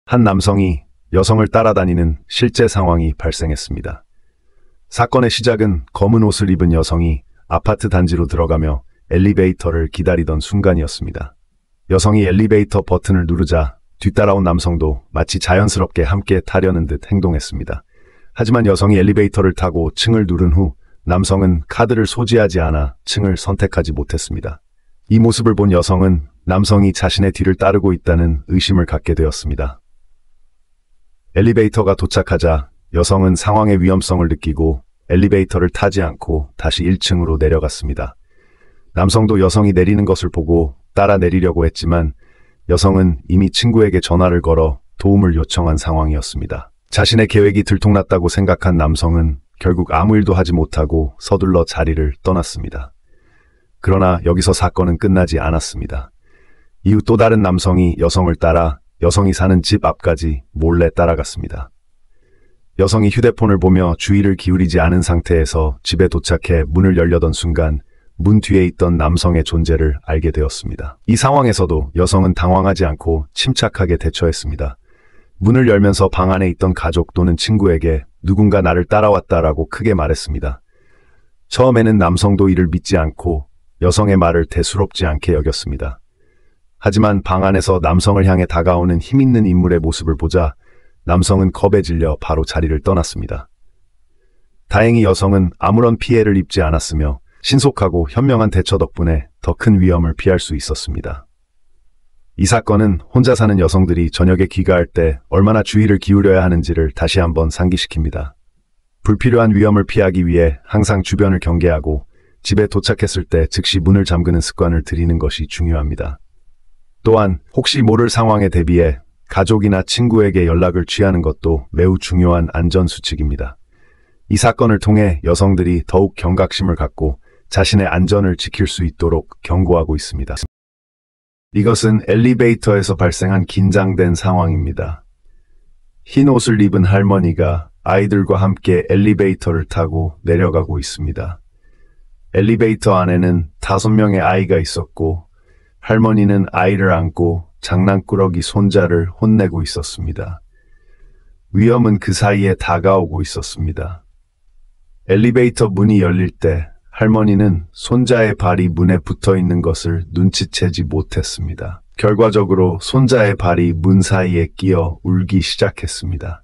한 남성이 여성을 따라다니는 실제 상황이 발생했습니다. 사건의 시작은 검은 옷을 입은 여성이 아파트 단지로 들어가며 엘리베이터를 기다리던 순간이었습니다. 여성이 엘리베이터 버튼을 누르자 뒤따라온 남성도 마치 자연스럽게 함께 타려는 듯 행동했습니다. 하지만 여성이 엘리베이터를 타고 층을 누른 후 남성은 카드를 소지하지 않아 층을 선택하지 못했습니다. 이 모습을 본 여성은 남성이 자신의 뒤를 따르고 있다는 의심을 갖게 되었습니다. 엘리베이터가 도착하자 여성은 상황의 위험성을 느끼고 엘리베이터를 타지 않고 다시 1층으로 내려갔습니다. 남성도 여성이 내리는 것을 보고 따라 내리려고 했지만 여성은 이미 친구에게 전화를 걸어 도움을 요청한 상황이었습니다. 자신의 계획이 들통났다고 생각한 남성은 결국 아무 일도 하지 못하고 서둘러 자리를 떠났습니다. 그러나 여기서 사건은 끝나지 않았습니다. 이후 또 다른 남성이 여성을 따라 여성이 사는 집 앞까지 몰래 따라갔습니다. 여성이 휴대폰을 보며 주의를 기울이지 않은 상태에서 집에 도착해 문을 열려던 순간 문 뒤에 있던 남성의 존재를 알게 되었습니다. 이 상황에서도 여성은 당황하지 않고 침착하게 대처했습니다. 문을 열면서 방 안에 있던 가족 또는 친구에게 누군가 나를 따라왔다라고 크게 말했습니다. 처음에는 남성도 이를 믿지 않고 여성의 말을 대수롭지 않게 여겼습니다. 하지만 방 안에서 남성을 향해 다가오는 힘있는 인물의 모습을 보자 남성은 겁에 질려 바로 자리를 떠났습니다. 다행히 여성은 아무런 피해를 입지 않았으며 신속하고 현명한 대처 덕분에 더 큰 위험을 피할 수 있었습니다. 이 사건은 혼자 사는 여성들이 저녁에 귀가할 때 얼마나 주의를 기울여야 하는지를 다시 한번 상기시킵니다. 불필요한 위험을 피하기 위해 항상 주변을 경계하고 집에 도착했을 때 즉시 문을 잠그는 습관을 들이는 것이 중요합니다. 또한 혹시 모를 상황에 대비해 가족이나 친구에게 연락을 취하는 것도 매우 중요한 안전수칙입니다. 이 사건을 통해 여성들이 더욱 경각심을 갖고 자신의 안전을 지킬 수 있도록 경고하고 있습니다. 이것은 엘리베이터에서 발생한 긴장된 상황입니다. 흰 옷을 입은 할머니가 아이들과 함께 엘리베이터를 타고 내려가고 있습니다. 엘리베이터 안에는 5명의 아이가 있었고 할머니는 아이를 안고 장난꾸러기 손자를 혼내고 있었습니다. 위험은 그 사이에 다가오고 있었습니다. 엘리베이터 문이 열릴 때 할머니는 손자의 발이 문에 붙어 있는 것을 눈치채지 못했습니다. 결과적으로 손자의 발이 문 사이에 끼어 울기 시작했습니다.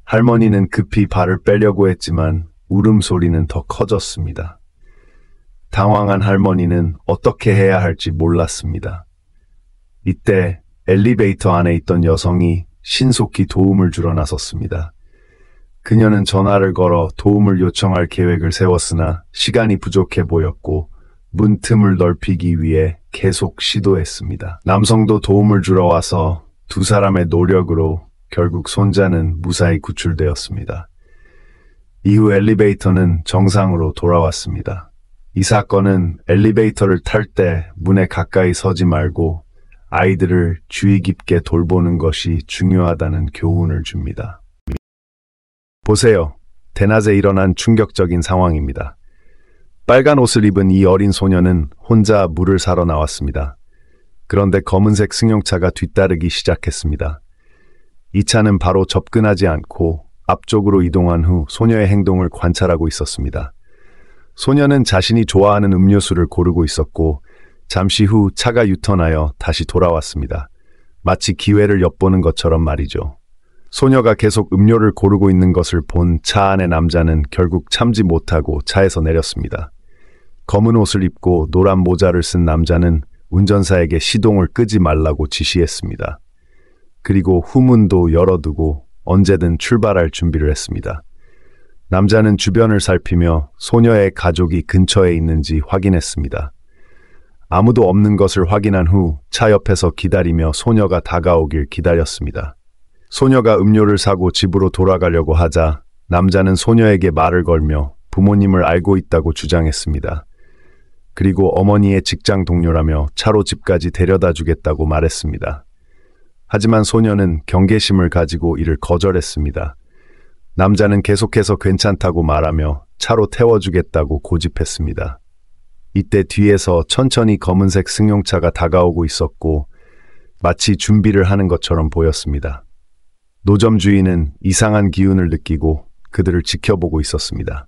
할머니는 급히 발을 빼려고 했지만 울음소리는 더 커졌습니다. 당황한 할머니는 어떻게 해야 할지 몰랐습니다. 이때 엘리베이터 안에 있던 여성이 신속히 도움을 주러 나섰습니다. 그녀는 전화를 걸어 도움을 요청할 계획을 세웠으나 시간이 부족해 보였고 문 틈을 넓히기 위해 계속 시도했습니다. 남성도 도움을 주러 와서 두 사람의 노력으로 결국 손자는 무사히 구출되었습니다. 이후 엘리베이터는 정상으로 돌아왔습니다. 이 사건은 엘리베이터를 탈 때 문에 가까이 서지 말고 아이들을 주의 깊게 돌보는 것이 중요하다는 교훈을 줍니다. 보세요. 대낮에 일어난 충격적인 상황입니다. 빨간 옷을 입은 이 어린 소녀는 혼자 물을 사러 나왔습니다. 그런데 검은색 승용차가 뒤따르기 시작했습니다. 이 차는 바로 접근하지 않고 앞쪽으로 이동한 후 소녀의 행동을 관찰하고 있었습니다. 소녀는 자신이 좋아하는 음료수를 고르고 있었고 잠시 후 차가 유턴하여 다시 돌아왔습니다. 마치 기회를 엿보는 것처럼 말이죠. 소녀가 계속 음료를 고르고 있는 것을 본 차 안의 남자는 결국 참지 못하고 차에서 내렸습니다. 검은 옷을 입고 노란 모자를 쓴 남자는 운전사에게 시동을 끄지 말라고 지시했습니다. 그리고 후문도 열어두고 언제든 출발할 준비를 했습니다. 남자는 주변을 살피며 소녀의 가족이 근처에 있는지 확인했습니다. 아무도 없는 것을 확인한 후 차 옆에서 기다리며 소녀가 다가오길 기다렸습니다. 소녀가 음료를 사고 집으로 돌아가려고 하자 남자는 소녀에게 말을 걸며 부모님을 알고 있다고 주장했습니다. 그리고 어머니의 직장 동료라며 차로 집까지 데려다 주겠다고 말했습니다. 하지만 소녀는 경계심을 가지고 이를 거절했습니다. 남자는 계속해서 괜찮다고 말하며 차로 태워주겠다고 고집했습니다. 이때 뒤에서 천천히 검은색 승용차가 다가오고 있었고 마치 준비를 하는 것처럼 보였습니다. 노점 주인은 이상한 기운을 느끼고 그들을 지켜보고 있었습니다.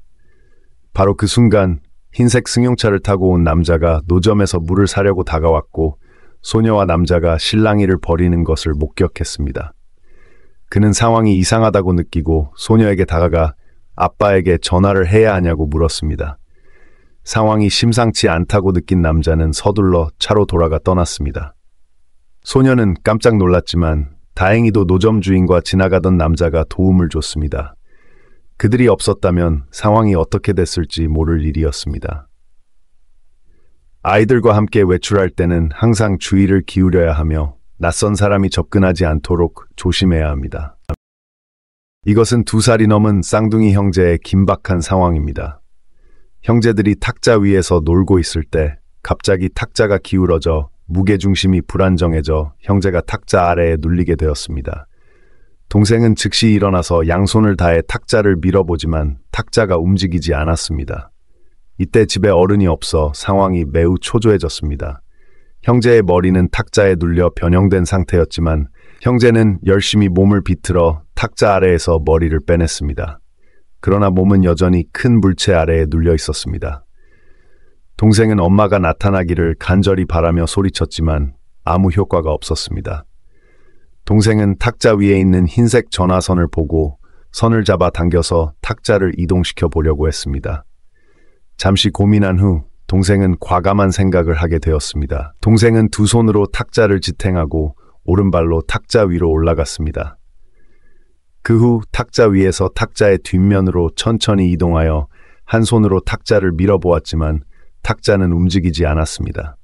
바로 그 순간 흰색 승용차를 타고 온 남자가 노점에서 물을 사려고 다가왔고 소녀와 남자가 실랑이를 벌이는 것을 목격했습니다. 그는 상황이 이상하다고 느끼고 소녀에게 다가가 아빠에게 전화를 해야 하냐고 물었습니다. 상황이 심상치 않다고 느낀 남자는 서둘러 차로 돌아가 떠났습니다. 소녀는 깜짝 놀랐지만 다행히도 노점 주인과 지나가던 남자가 도움을 줬습니다. 그들이 없었다면 상황이 어떻게 됐을지 모를 일이었습니다. 아이들과 함께 외출할 때는 항상 주의를 기울여야 하며 낯선 사람이 접근하지 않도록 조심해야 합니다. 이것은 2살이 넘은 쌍둥이 형제의 긴박한 상황입니다. 형제들이 탁자 위에서 놀고 있을 때 갑자기 탁자가 기울어져 무게중심이 불안정해져 형제가 탁자 아래에 눌리게 되었습니다. 동생은 즉시 일어나서 양손을 다해 탁자를 밀어보지만 탁자가 움직이지 않았습니다. 이때 집에 어른이 없어 상황이 매우 초조해졌습니다. 형제의 머리는 탁자에 눌려 변형된 상태였지만 형제는 열심히 몸을 비틀어 탁자 아래에서 머리를 빼냈습니다. 그러나 몸은 여전히 큰 물체 아래에 눌려 있었습니다. 동생은 엄마가 나타나기를 간절히 바라며 소리쳤지만 아무 효과가 없었습니다. 동생은 탁자 위에 있는 흰색 전화선을 보고 선을 잡아 당겨서 탁자를 이동시켜 보려고 했습니다. 잠시 고민한 후 동생은 과감한 생각을 하게 되었습니다. 동생은 2 손으로 탁자를 지탱하고 오른발로 탁자 위로 올라갔습니다. 그 후 탁자 위에서 탁자의 뒷면으로 천천히 이동하여 한 손으로 탁자를 밀어보았지만 탁자는 움직이지 않았습니다.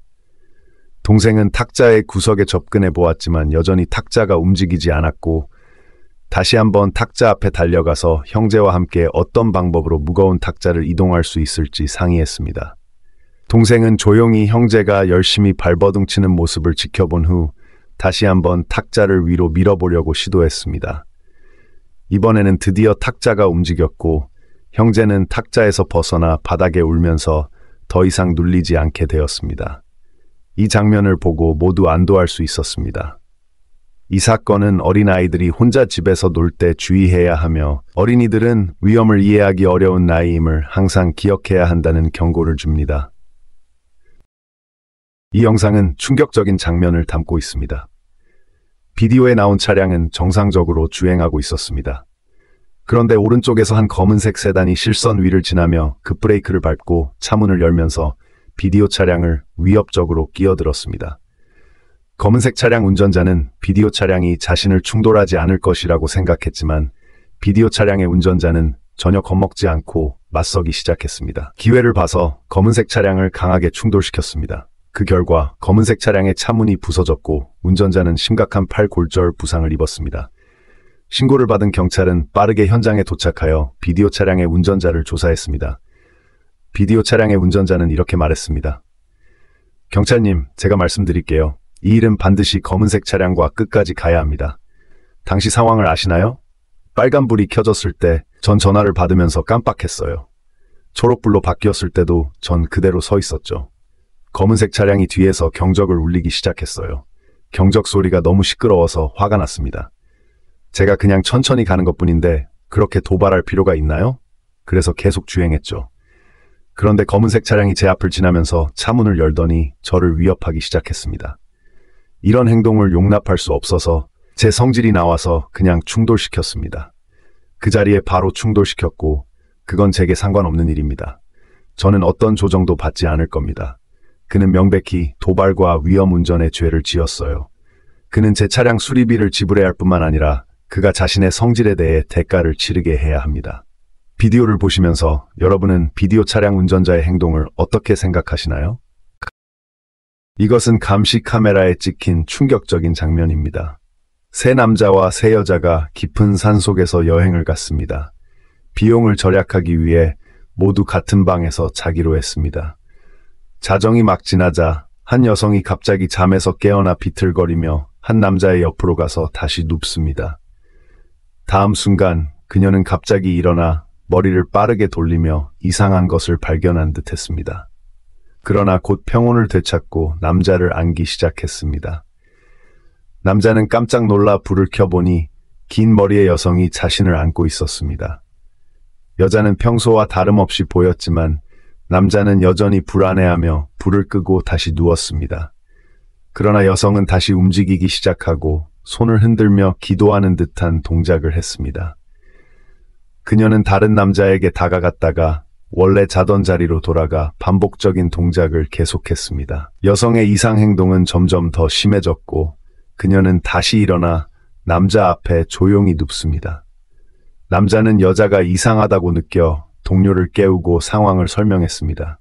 동생은 탁자의 구석에 접근해 보았지만 여전히 탁자가 움직이지 않았고 다시 한번 탁자 앞에 달려가서 형제와 함께 어떤 방법으로 무거운 탁자를 이동할 수 있을지 상의했습니다. 동생은 조용히 형제가 열심히 발버둥치는 모습을 지켜본 후 다시 한번 탁자를 위로 밀어보려고 시도했습니다. 이번에는 드디어 탁자가 움직였고 형제는 탁자에서 벗어나 바닥에 울면서 더 이상 눌리지 않게 되었습니다. 이 장면을 보고 모두 안도할 수 있었습니다. 이 사건은 어린아이들이 혼자 집에서 놀 때 주의해야 하며 어린이들은 위험을 이해하기 어려운 나이임을 항상 기억해야 한다는 경고를 줍니다. 이 영상은 충격적인 장면을 담고 있습니다. 비디오에 나온 차량은 정상적으로 주행하고 있었습니다. 그런데 오른쪽에서 한 검은색 세단이 실선 위를 지나며 급브레이크를 밟고 차문을 열면서 비디오 차량을 위협적으로 끼어들었습니다. 검은색 차량 운전자는 비디오 차량이 자신을 충돌하지 않을 것이라고 생각했지만 비디오 차량의 운전자는 전혀 겁먹지 않고 맞서기 시작했습니다. 기회를 봐서 검은색 차량을 강하게 충돌시켰습니다. 그 결과 검은색 차량의 차문이 부서졌고 운전자는 심각한 팔 골절 부상을 입었습니다. 신고를 받은 경찰은 빠르게 현장에 도착하여 비디오 차량의 운전자를 조사했습니다. 비디오 차량의 운전자는 이렇게 말했습니다. 경찰님, 제가 말씀드릴게요. 이 일은 반드시 검은색 차량과 끝까지 가야 합니다. 당시 상황을 아시나요? 빨간불이 켜졌을 때 전 전화를 받으면서 깜빡했어요. 초록불로 바뀌었을 때도 전 그대로 서 있었죠. 검은색 차량이 뒤에서 경적을 울리기 시작했어요. 경적 소리가 너무 시끄러워서 화가 났습니다. 제가 그냥 천천히 가는 것뿐인데 그렇게 도발할 필요가 있나요? 그래서 계속 주행했죠. 그런데 검은색 차량이 제 앞을 지나면서 차문을 열더니 저를 위협하기 시작했습니다. 이런 행동을 용납할 수 없어서 제 성질이 나와서 그냥 충돌시켰습니다. 그 자리에 바로 충돌시켰고 그건 제게 상관없는 일입니다. 저는 어떤 조정도 받지 않을 겁니다. 그는 명백히 도발과 위험운전의 죄를 지었어요. 그는 제 차량 수리비를 지불해야 할 뿐만 아니라 그가 자신의 성질에 대해 대가를 치르게 해야 합니다. 비디오를 보시면서 여러분은 비디오 차량 운전자의 행동을 어떻게 생각하시나요? 이것은 감시 카메라에 찍힌 충격적인 장면입니다. 세 남자와 세 여자가 깊은 산속에서 여행을 갔습니다. 비용을 절약하기 위해 모두 같은 방에서 자기로 했습니다. 자정이 막 지나자 한 여성이 갑자기 잠에서 깨어나 비틀거리며 한 남자의 옆으로 가서 다시 눕습니다. 다음 순간 그녀는 갑자기 일어나 머리를 빠르게 돌리며 이상한 것을 발견한 듯 했습니다. 그러나 곧 평온을 되찾고 남자를 안기 시작했습니다. 남자는 깜짝 놀라 불을 켜보니 긴 머리의 여성이 자신을 안고 있었습니다. 여자는 평소와 다름없이 보였지만 남자는 여전히 불안해하며 불을 끄고 다시 누웠습니다. 그러나 여성은 다시 움직이기 시작하고 손을 흔들며 기도하는 듯한 동작을 했습니다. 그녀는 다른 남자에게 다가갔다가 원래 자던 자리로 돌아가 반복적인 동작을 계속했습니다. 여성의 이상 행동은 점점 더 심해졌고 그녀는 다시 일어나 남자 앞에 조용히 눕습니다. 남자는 여자가 이상하다고 느껴 동료를 깨우고 상황을 설명했습니다.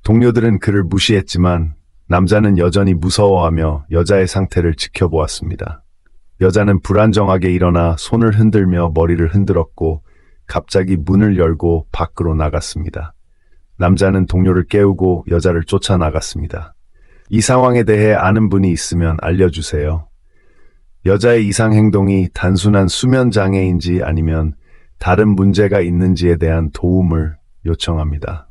동료들은 그를 무시했지만 남자는 여전히 무서워하며 여자의 상태를 지켜보았습니다. 여자는 불안정하게 일어나 손을 흔들며 머리를 흔들었고 갑자기 문을 열고 밖으로 나갔습니다. 남자는 동료를 깨우고 여자를 쫓아나갔습니다. 이 상황에 대해 아는 분이 있으면 알려주세요. 여자의 이상 행동이 단순한 수면 장애인지 아니면 다른 문제가 있는지에 대한 도움을 요청합니다.